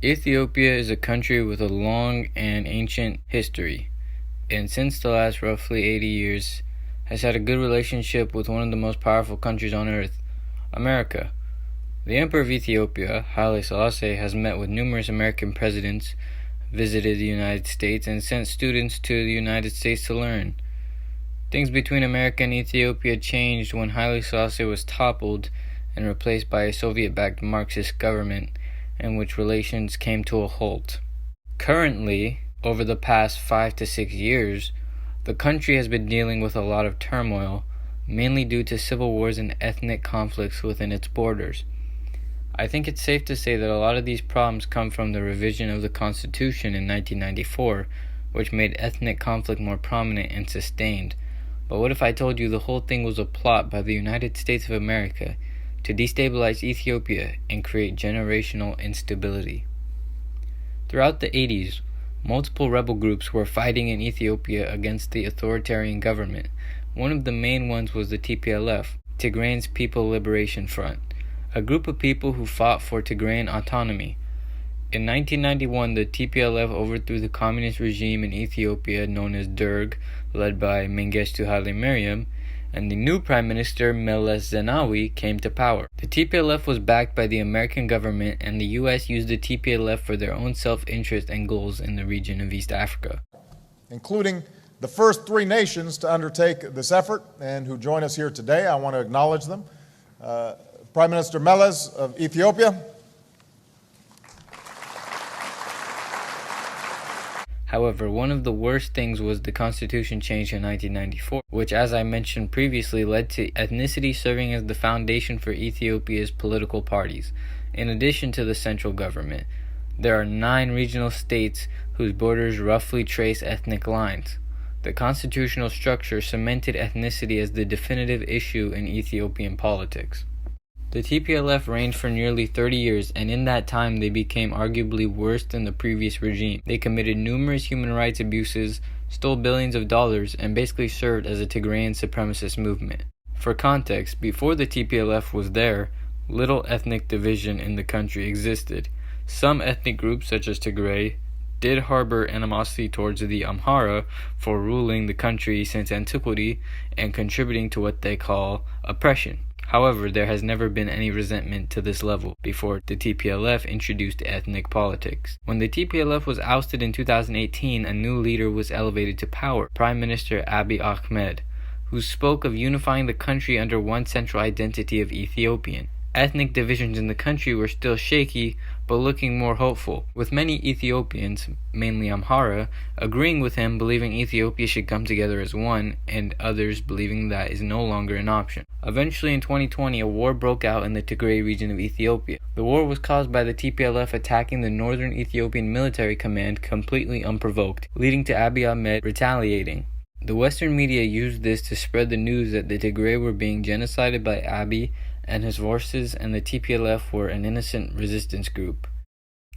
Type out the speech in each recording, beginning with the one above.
Ethiopia is a country with a long and ancient history, and since the last roughly 80 years, has had a good relationship with one of the most powerful countries on earth, America. The Emperor of Ethiopia, Haile Selassie, has met with numerous American presidents, visited the United States, and sent students to the United States to learn. Things between America and Ethiopia changed when Haile Selassie was toppled and replaced by a Soviet-backed Marxist government, in which relations came to a halt. Currently, over the past 5 to 6 years, the country has been dealing with a lot of turmoil, mainly due to civil wars and ethnic conflicts within its borders. I think it's safe to say that a lot of these problems come from the revision of the Constitution in 1994, which made ethnic conflict more prominent and sustained. But what if I told you the whole thing was a plot by the United States of America to destabilize Ethiopia and create generational instability? Throughout the 80s, multiple rebel groups were fighting in Ethiopia against the authoritarian government. One of the main ones was the TPLF, Tigray's People Liberation Front, a group of people who fought for Tigrayan autonomy. In 1991, the TPLF overthrew the communist regime in Ethiopia known as Derg, led by Mengistu Haile Mariam, and the new Prime Minister Meles Zenawi came to power. The TPLF was backed by the American government, and the U.S. used the TPLF for their own self-interest and goals in the region of East Africa, including the first 3 nations to undertake this effort and who join us here today. I want to acknowledge them. Prime Minister Meles of Ethiopia. However, one of the worst things was the constitution change in 1994, which, as I mentioned previously, led to ethnicity serving as the foundation for Ethiopia's political parties. In addition to the central government, there are 9 regional states whose borders roughly trace ethnic lines. The constitutional structure cemented ethnicity as the definitive issue in Ethiopian politics. The TPLF reigned for nearly 30 years, and in that time they became arguably worse than the previous regime. They committed numerous human rights abuses, stole billions of dollars, and basically served as a Tigrayan supremacist movement. For context, before the TPLF was there, little ethnic division in the country existed. Some ethnic groups, such as Tigray, did harbor animosity towards the Amhara for ruling the country since antiquity and contributing to what they call oppression. However, there has never been any resentment to this level before the TPLF introduced ethnic politics. When the TPLF was ousted in 2018, a new leader was elevated to power, Prime Minister Abiy Ahmed, who spoke of unifying the country under one central identity of Ethiopian. Ethnic divisions in the country were still shaky, but looking more hopeful, with many Ethiopians, mainly Amhara, agreeing with him, believing Ethiopia should come together as one, and others believing that is no longer an option. Eventually in 2020, a war broke out in the Tigray region of Ethiopia. The war was caused by the TPLF attacking the northern Ethiopian military command completely unprovoked, leading to Abiy Ahmed retaliating. The Western media used this to spread the news that the Tigray were being genocided by Abiy and his forces, and the TPLF were an innocent resistance group.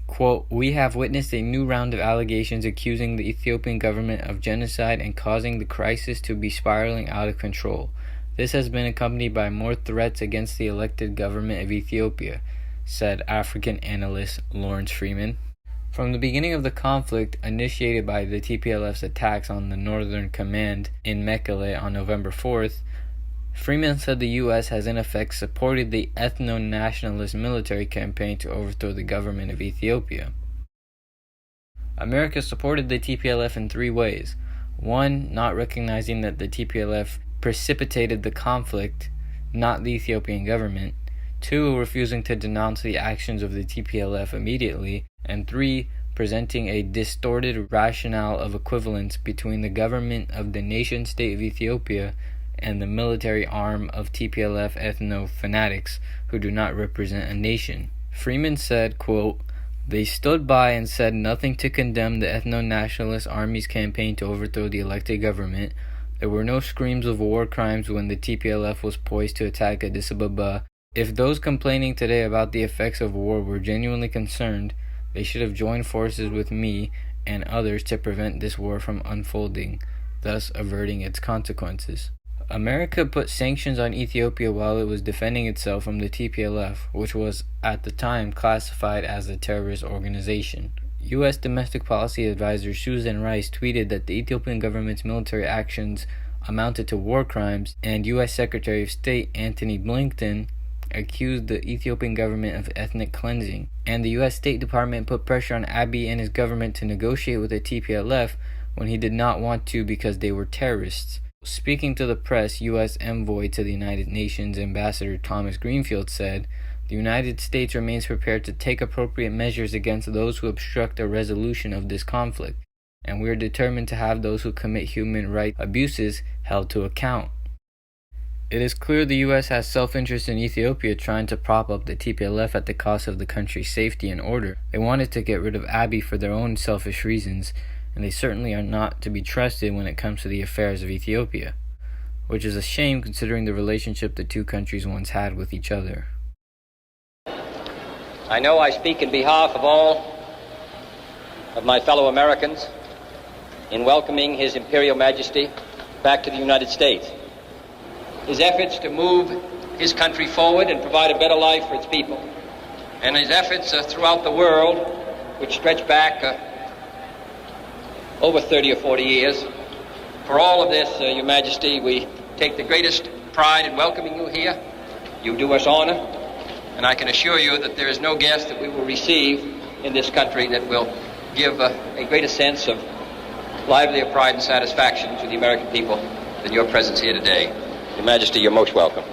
Quote, "We have witnessed a new round of allegations accusing the Ethiopian government of genocide and causing the crisis to be spiraling out of control. This has been accompanied by more threats against the elected government of Ethiopia," said African analyst Lawrence Freeman. From the beginning of the conflict initiated by the TPLF's attacks on the Northern Command in Mekelle on November 4th, Freeman said the U.S. has in effect supported the ethno-nationalist military campaign to overthrow the government of Ethiopia. America supported the TPLF in 3 ways. 1. Not recognizing that the TPLF precipitated the conflict, not the Ethiopian government. 2. Refusing to denounce the actions of the TPLF immediately. And 3. Presenting a distorted rationale of equivalence between the government of the nation-state of Ethiopia and the military arm of TPLF ethno-fanatics who do not represent a nation. Freeman said, quote, "They stood by and said nothing to condemn the ethno-nationalist army's campaign to overthrow the elected government. There were no screams of war crimes when the TPLF was poised to attack Addis Ababa. If those complaining today about the effects of war were genuinely concerned, they should have joined forces with me and others to prevent this war from unfolding, thus averting its consequences." America put sanctions on Ethiopia while it was defending itself from the TPLF, which was at the time classified as a terrorist organization. U.S. Domestic Policy Advisor Susan Rice tweeted that the Ethiopian government's military actions amounted to war crimes, and U.S. Secretary of State Antony Blinken accused the Ethiopian government of ethnic cleansing. And the U.S. State Department put pressure on Abiy and his government to negotiate with the TPLF when he did not want to because they were terrorists. Speaking to the press, U.S. envoy to the United Nations Ambassador Thomas Greenfield said, "The United States remains prepared to take appropriate measures against those who obstruct a resolution of this conflict, and we are determined to have those who commit human rights abuses held to account." It is clear the U.S. has self-interest in Ethiopia trying to prop up the TPLF at the cost of the country's safety and order. They wanted to get rid of Abiy for their own selfish reasons, and they certainly are not to be trusted when it comes to the affairs of Ethiopia, which is a shame considering the relationship the two countries once had with each other. I know I speak in behalf of all of my fellow Americans in welcoming His Imperial Majesty back to the United States. His efforts to move his country forward and provide a better life for its people, and his efforts throughout the world, which stretch back over 30 or 40 years. For all of this, Your Majesty, we take the greatest pride in welcoming you here. You do us honor, and I can assure you that there is no guest that we will receive in this country that will give a greater sense of livelier pride and satisfaction to the American people than your presence here today. Your Majesty, you're most welcome.